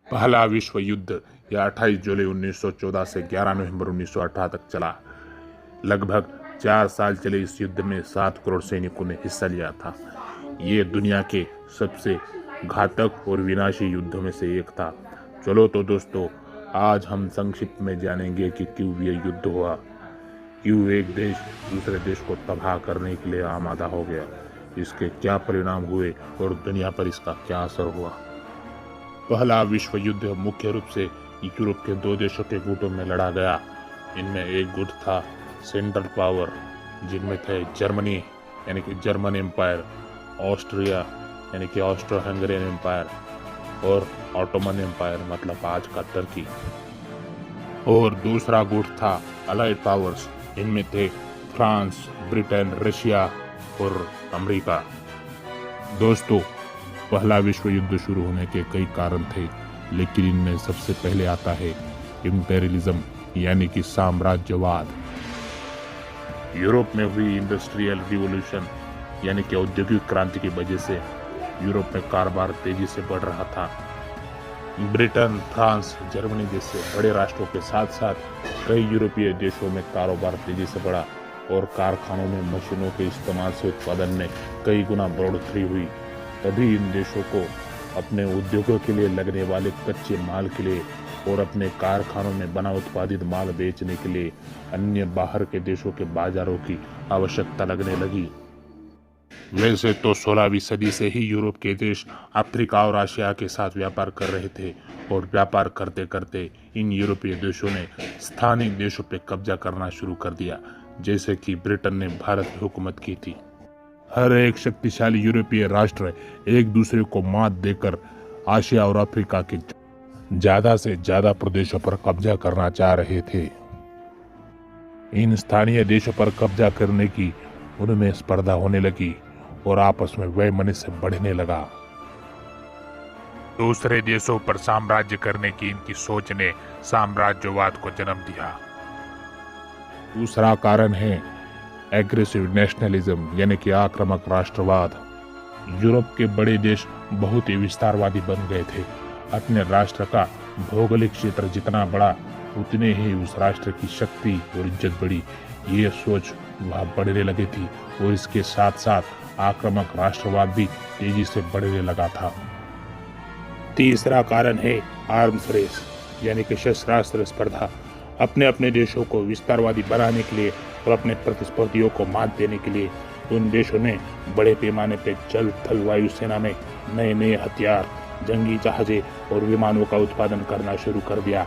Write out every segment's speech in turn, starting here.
पहला विश्व युद्ध यह 28 जुलाई 1914 से 11 नवंबर 1918 तक चला। लगभग 4 साल चले इस युद्ध में 7 करोड़ सैनिकों ने हिस्सा लिया था। ये दुनिया के सबसे घातक और विनाशी युद्धों में से एक था। चलो तो दोस्तों, आज हम संक्षिप्त में जानेंगे कि क्यों ये युद्ध हुआ, क्यों एक देश दूसरे देश को तबाह करने के लिए आमादा हो गया, इसके क्या परिणाम हुए और दुनिया पर इसका क्या असर हुआ। पहला विश्व युद्ध मुख्य रूप से यूरोप के 2 देशों के गुटों में लड़ा गया। इनमें एक गुट था सेंट्रल पावर, जिनमें थे जर्मनी यानी कि जर्मन एम्पायर, ऑस्ट्रिया यानी कि ऑस्ट्रो हंगेरियन एम्पायर और ऑटोमन एम्पायर मतलब आज का तुर्की। और दूसरा गुट था अलाइड पावर्स, इनमें थे फ्रांस, ब्रिटेन, रशिया और अमेरिका। दोस्तों, पहला विश्व युद्ध शुरू होने के कई कारण थे, लेकिन इनमें सबसे पहले आता है इंपेरियलिज्म यानी कि साम्राज्यवाद। यूरोप में हुई इंडस्ट्रियल रिवॉल्यूशन यानी कि औद्योगिक क्रांति की वजह से यूरोप में कारोबार तेजी से बढ़ रहा था। ब्रिटेन, फ्रांस, जर्मनी जैसे बड़े राष्ट्रों के साथ साथ कई यूरोपीय देशों में कारोबार तेजी से बढ़ा और कारखानों में मशीनों के इस्तेमाल से उत्पादन में कई गुना बढ़ोतरी हुई। तभी इन देशों को अपने उद्योगों के लिए लगने वाले कच्चे माल के लिए और अपने कारखानों में बना उत्पादित माल बेचने के लिए अन्य बाहर के देशों के बाजारों की आवश्यकता लगने लगी। वैसे तो 16वीं सदी से ही यूरोप के देश अफ्रीका और एशिया के साथ व्यापार कर रहे थे और व्यापार करते करते इन यूरोपीय देशों ने स्थानीय देशों पर कब्जा करना शुरू कर दिया, जैसे कि ब्रिटेन ने भारत की हुकूमत की थी। हर एक शक्तिशाली यूरोपीय राष्ट्र एक दूसरे को मात देकर एशिया और अफ्रीका के ज्यादा से ज्यादा प्रदेशों पर कब्जा करना चाह रहे थे। इन स्थानीय देशों पर कब्जा करने की उनमें स्पर्धा होने लगी और आपस में वैमनस्य बढ़ने लगा। दूसरे देशों पर साम्राज्य करने की इनकी सोच ने साम्राज्यवाद को जन्म दिया। दूसरा कारण है एग्रेसिव नेशनलिज्म यानी कि आक्रामक राष्ट्रवाद। यूरोप के बड़े देश बहुत ही विस्तारवादी बन गए थे। अपने राष्ट्र का भौगोलिक क्षेत्र जितना बड़ा, उतने ही उस राष्ट्र की शक्ति और इज्जत बढ़ी। ये सोच वह बढ़ने लगी थी और इसके साथ साथ आक्रामक राष्ट्रवाद भी तेजी से बढ़ने लगा था। तीसरा कारण है आर्म्स रेस यानी कि शस्त्रास्त्र स्पर्धा। अपने अपने देशों को विस्तारवादी बनाने के लिए और अपने प्रतिस्पर्धियों को मात देने के लिए उन देशों ने बड़े पैमाने पर जल, थल, वायु सेना में नए नए हथियार, जंगी जहाजें और विमानों का उत्पादन करना शुरू कर दिया।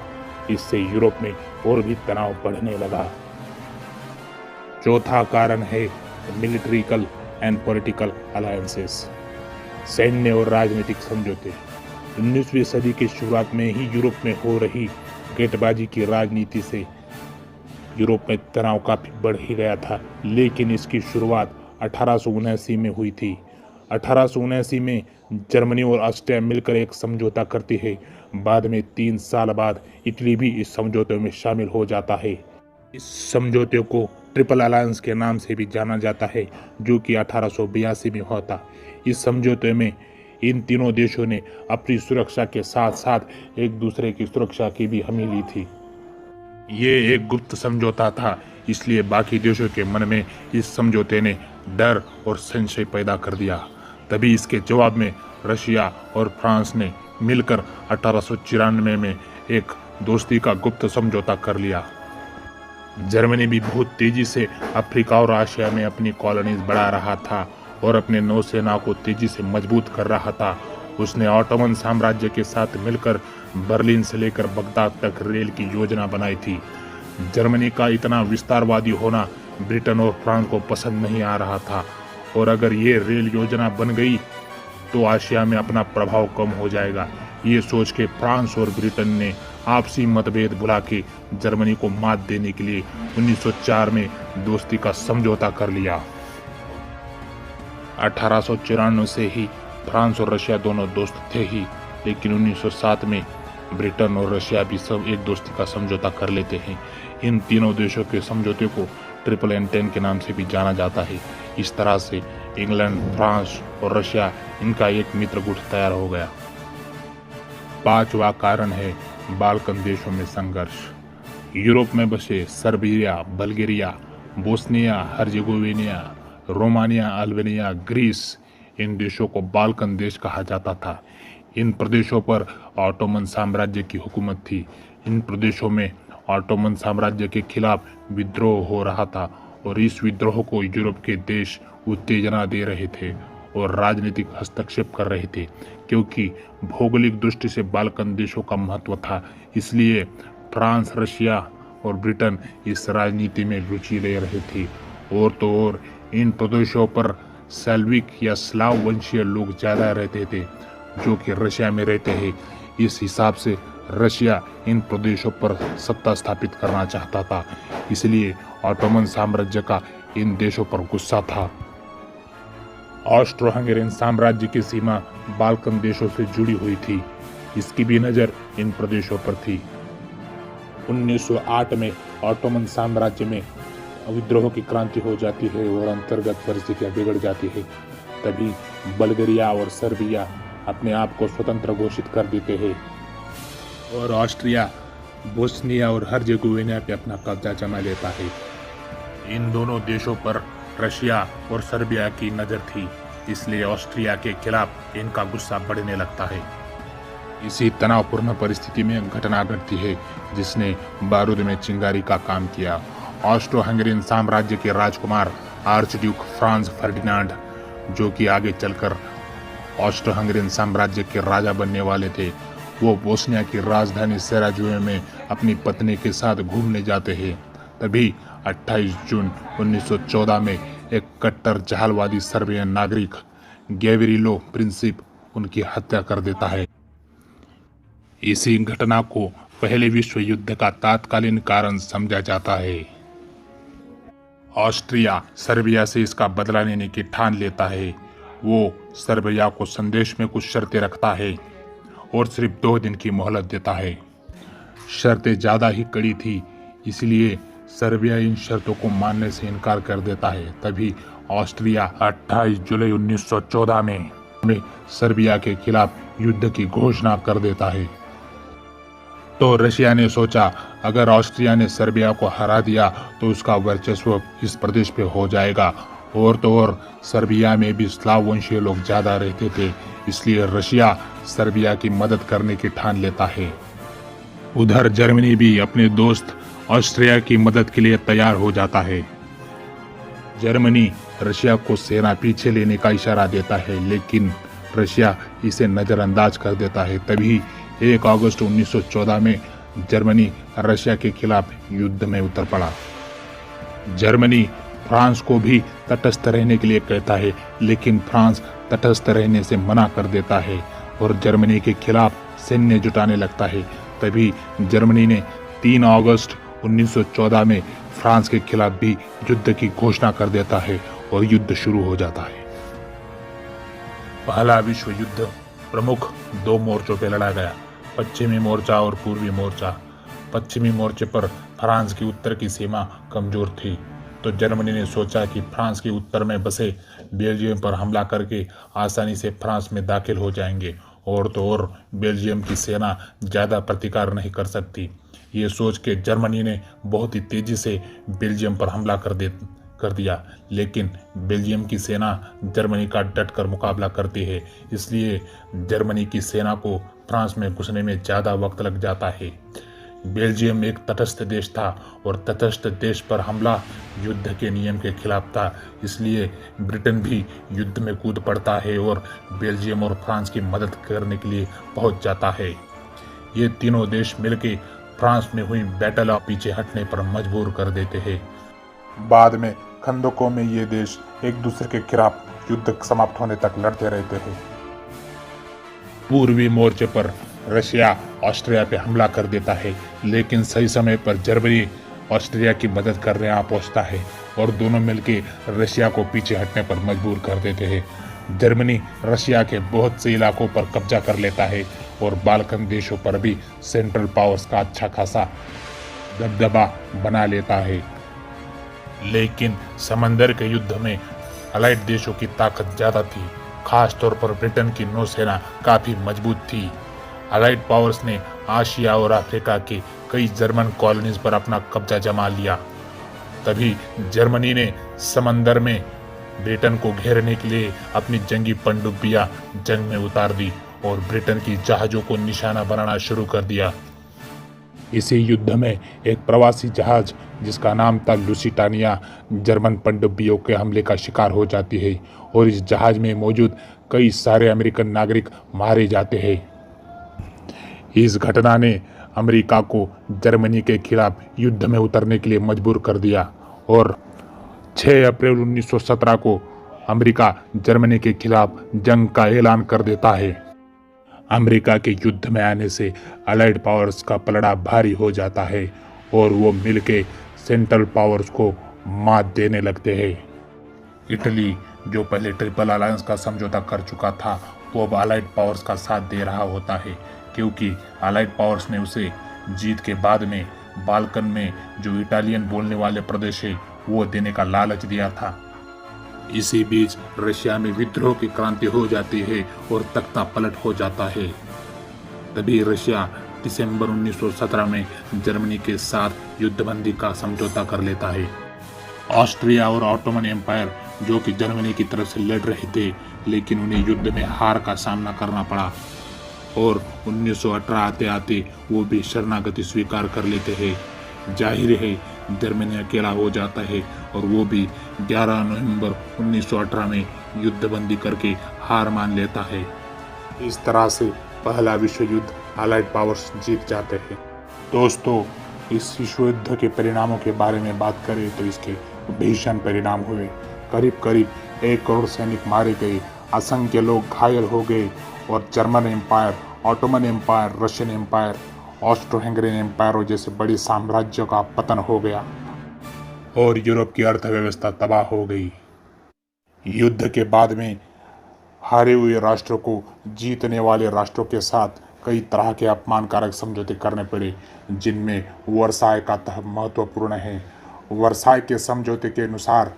इससे यूरोप में और भी तनाव बढ़ने लगा। चौथा कारण है मिलिट्रिकल एंड पॉलिटिकल अलायंसेस, सैन्य और राजनीतिक समझौते। 19वीं सदी की शुरुआत में ही यूरोप में हो रही गेटबाजी की राजनीति से यूरोप में तनाव काफी बढ़ ही गया था, लेकिन इसकी शुरुआत 1879 में हुई थी। 1879 में जर्मनी और ऑस्ट्रिया मिलकर एक समझौता करती है। बाद में 3 साल बाद इटली भी इस समझौते में शामिल हो जाता है। इस समझौते को ट्रिपल अलायंस के नाम से भी जाना जाता है, जो कि 1882 में हुआ था। इस समझौते में इन तीनों देशों ने अपनी सुरक्षा के साथ साथ एक दूसरे की सुरक्षा की भी हमी ली थी। ये एक गुप्त समझौता था, इसलिए बाकी देशों के मन में इस समझौते ने डर और संशय पैदा कर दिया। तभी इसके जवाब में रशिया और फ्रांस ने मिलकर 1894 में एक दोस्ती का गुप्त समझौता कर लिया। जर्मनी भी बहुत तेजी से अफ्रीका और एशिया में अपनी कॉलोनीज बढ़ा रहा था और अपने नौसेना को तेजी से मजबूत कर रहा था। उसने ऑटोमन साम्राज्य के साथ मिलकर बर्लिन से लेकर बगदाद तक रेल की योजना बनाई थी। जर्मनी का इतना विस्तारवादी होना ब्रिटेन और फ्रांस को पसंद नहीं आ रहा था और अगर ये रेल योजना बन गई तो एशिया में अपना प्रभाव कम हो जाएगा। ये सोच के फ्रांस और ब्रिटेन ने आपसी मतभेद भुला के जर्मनी को मात देने के लिए 1904 में दोस्ती का समझौता कर लिया। 1894 से ही फ्रांस और रशिया दोनों दोस्त थे ही, लेकिन 1907 में ब्रिटेन और रशिया भी सब एक दोस्ती का समझौता कर लेते हैं। इन तीनों देशों के समझौते को ट्रिपल एंटेन के नाम से भी जाना जाता है। इस तरह से इंग्लैंड, फ्रांस और रशिया इनका एक मित्र गुट तैयार हो गया। पांचवा कारण है बाल्कन देशों में संघर्ष। यूरोप में बसे Serbia, Bulgaria, Bosnia Herzegovina, Romania, Albania, Greece, इन देशों को बाल्कन देश कहा जाता था। इन प्रदेशों पर ऑटोमन साम्राज्य की हुकूमत थी। इन प्रदेशों में ऑटोमन साम्राज्य के खिलाफ विद्रोह हो रहा था और इस विद्रोह को यूरोप के देश उत्तेजना दे रहे थे और राजनीतिक हस्तक्षेप कर रहे थे। क्योंकि भौगोलिक दृष्टि से बाल्कन देशों का महत्व था, इसलिए फ्रांस, रशिया और ब्रिटेन इस राजनीति में रुचि ले रहे थे। और तो और इन प्रदेशों पर स्लाविक या स्लाव वंशीय लोग ज़्यादा रहते थे जो कि रशिया में रहते हैं। इस हिसाब से रशिया इन प्रदेशों पर सत्ता स्थापित करना चाहता था, इसलिए ऑटोमन साम्राज्य का इन देशों पर गुस्सा था। ऑस्ट्रो हंगेरियन साम्राज्य की सीमा बाल्कन देशों से जुड़ी हुई थी, इसकी भी नज़र इन प्रदेशों पर थी। 1908 में ऑटोमन साम्राज्य में विद्रोह की क्रांति हो जाती है और अंतर्गत परिस्थितियां बिगड़ जाती है। तभी बल्गेरिया और सर्बिया अपने आप को स्वतंत्र घोषित कर देते हैं और ऑस्ट्रिया, बोस्निया और हर्जेगोविना पे अपना कब्जा जमा लेता है। इन दोनों देशों पर रशिया और सर्बिया की नज़र थी, इसलिए ऑस्ट्रिया के खिलाफ इनका गुस्सा बढ़ने लगता है। इसी तनावपूर्ण परिस्थिति में घटना घटती है जिसने बारूद में चिंगारी का काम किया। ऑस्ट्रो हंगेरियन साम्राज्य के राजकुमार आर्चड्यूक फ्रांज फर्डिनांड, जो कि आगे चलकर ऑस्ट्रो हंगेरियन साम्राज्य के राजा बनने वाले थे, वो बोस्निया की राजधानी सेराजुओ में अपनी पत्नी के साथ घूमने जाते हैं। तभी 28 जून 1914 में एक कट्टर जहालवादी सर्बियन नागरिक गैवरिलो प्रिंसिप उनकी हत्या कर देता है। इसी घटना को पहले विश्व युद्ध का तात्कालीन कारण समझा जाता है। ऑस्ट्रिया सर्बिया से इसका बदला लेने की ठान लेता है। वो सर्बिया को संदेश में कुछ शर्तें रखता है और सिर्फ 2 दिन की मोहलत देता है। शर्तें ज़्यादा ही कड़ी थी, इसलिए सर्बिया इन शर्तों को मानने से इनकार कर देता है। तभी ऑस्ट्रिया 28 जुलाई 1914 में सर्बिया के खिलाफ युद्ध की घोषणा कर देता है। तो रशिया ने सोचा, अगर ऑस्ट्रिया ने सर्बिया को हरा दिया तो उसका वर्चस्व इस प्रदेश पे हो जाएगा। और तो और सर्बिया में भी स्लाव वंशीय लोग ज़्यादा रहते थे, इसलिए रशिया सर्बिया की मदद करने की ठान लेता है। उधर जर्मनी भी अपने दोस्त ऑस्ट्रिया की मदद के लिए तैयार हो जाता है। जर्मनी रशिया को सेना पीछे लेने का इशारा देता है, लेकिन रशिया इसे नज़रअंदाज कर देता है। तभी 1 अगस्त 1914 में जर्मनी रशिया के खिलाफ युद्ध में उतर पड़ा। जर्मनी फ्रांस को भी तटस्थ रहने के लिए कहता है, लेकिन फ्रांस तटस्थ रहने से मना कर देता है और जर्मनी के खिलाफ सैन्य जुटाने लगता है। तभी जर्मनी ने 3 अगस्त 1914 में फ्रांस के खिलाफ भी युद्ध की घोषणा कर देता है और युद्ध शुरू हो जाता है। पहला विश्व युद्ध प्रमुख 2 मोर्चों पर लड़ा गया, पश्चिमी मोर्चा और पूर्वी मोर्चा। पश्चिमी मोर्चे पर फ्रांस की उत्तर की सीमा कमजोर थी, तो जर्मनी ने सोचा कि फ्रांस के उत्तर में बसे बेल्जियम पर हमला करके आसानी से फ्रांस में दाखिल हो जाएंगे और तो और बेल्जियम की सेना ज़्यादा प्रतिकार नहीं कर सकती। ये सोच के जर्मनी ने बहुत ही तेज़ी से बेल्जियम पर हमला कर दिया, लेकिन बेल्जियम की सेना जर्मनी का डटकर मुकाबला करती है, इसलिए जर्मनी की सेना को फ्रांस में घुसने में ज़्यादा वक्त लग जाता है। बेल्जियम एक तटस्थ देश था और तटस्थ देश पर हमला युद्ध के नियम के खिलाफ था, इसलिए ब्रिटेन भी युद्ध में कूद पड़ता है और बेल्जियम और फ्रांस की मदद करने के लिए पहुंच जाता है। ये तीनों देश मिलकर फ्रांस में हुई बैटल ऑफ पीछे हटने पर मजबूर कर देते हैं। बाद में खंदकों में ये देश एक दूसरे के खिलाफ युद्ध समाप्त होने तक लड़ते रहते हैं। पूर्वी मोर्चे पर रशिया ऑस्ट्रिया पे हमला कर देता है, लेकिन सही समय पर जर्मनी ऑस्ट्रिया की मदद करने आ पहुंचता है और दोनों मिलकर रशिया को पीछे हटने पर मजबूर कर देते हैं। जर्मनी रशिया के बहुत से इलाकों पर कब्जा कर लेता है और बाल्कन देशों पर भी सेंट्रल पावर्स का अच्छा खासा दबदबा बना लेता है। लेकिन समंदर के युद्ध में अलाइड देशों की ताकत ज़्यादा थी, खास तौर पर ब्रिटेन की नौसेना काफ़ी मजबूत थी। अलाइड पावर्स ने एशिया और अफ्रीका के कई जर्मन कॉलोनीज पर अपना कब्जा जमा लिया। तभी जर्मनी ने समंदर में ब्रिटेन को घेरने के लिए अपनी जंगी पनडुब्बियां जंग में उतार दी और ब्रिटेन की जहाजों को निशाना बनाना शुरू कर दिया। इसी युद्ध में एक प्रवासी जहाज जिसका नाम था लुसिटानिया जर्मन पनडुब्बियों के हमले का शिकार हो जाती है और इस जहाज में मौजूद कई सारे अमेरिकन नागरिक मारे जाते हैं। इस घटना ने अमेरिका को जर्मनी के खिलाफ युद्ध में उतरने के लिए मजबूर कर दिया और 6 अप्रैल 1917 को अमेरिका जर्मनी के खिलाफ जंग का ऐलान कर देता है। अमेरिका के युद्ध में आने से अलाइड पावर्स का पलड़ा भारी हो जाता है और वो मिलके सेंट्रल पावर्स को मात देने लगते हैं। इटली जो पहले ट्रिपल अलायंस का समझौता कर चुका था वो अब अलाइड पावर्स का साथ दे रहा होता है, क्योंकि अलाइड पावर्स ने उसे जीत के बाद में बाल्कन में जो इटालियन बोलने वाले प्रदेश है वो देने का लालच दिया था। इसी बीच रशिया में विद्रोह की क्रांति हो जाती है और तख्ता पलट हो जाता है। तभी रशिया दिसंबर 1917 में जर्मनी के साथ युद्धबंदी का समझौता कर लेता है। ऑस्ट्रिया और ऑटोमन एम्पायर जो कि जर्मनी की तरफ से लड़ रहे थे, लेकिन उन्हें युद्ध में हार का सामना करना पड़ा और 1918 आते आते वो भी शरणागति स्वीकार कर लेते हैं। जाहिर है जर्मनी अकेला हो जाता है और वो भी 11 नवंबर 1918 में युद्धबंदी करके हार मान लेता है। इस तरह से पहला विश्व युद्ध अलाइड पावर्स जीत जाते हैं। दोस्तों, इस विश्व युद्ध के परिणामों के बारे में बात करें तो इसके भीषण परिणाम हुए। करीब करीब 1 करोड़ सैनिक मारे गए, असंख्य लोग घायल हो गए और German empire, Ottoman empire, Russian empire, Austro Hungarian empire जैसे बड़े साम्राज्यों का पतन हो गया और यूरोप की अर्थव्यवस्था तबाह हो गई। युद्ध के बाद में हारे हुए राष्ट्रों को जीतने वाले राष्ट्रों के साथ कई तरह के अपमानकारक समझौते करने पड़े, जिनमें वर्साय का महत्वपूर्ण है। वर्साय के समझौते के अनुसार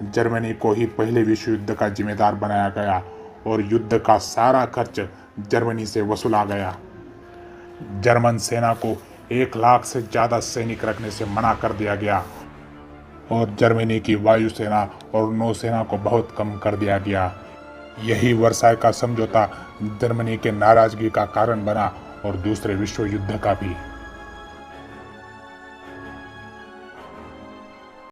जर्मनी को ही पहले विश्व युद्ध का जिम्मेदार बनाया गया और युद्ध का सारा खर्च जर्मनी से वसूला गया। जर्मन सेना को 1 लाख से ज़्यादा सैनिक रखने से मना कर दिया गया और जर्मनी की वायुसेना और नौसेना को बहुत कम कर दिया गया। यही वर्साय का समझौता जर्मनी के नाराजगी का कारण बना और दूसरे विश्व युद्ध का भी।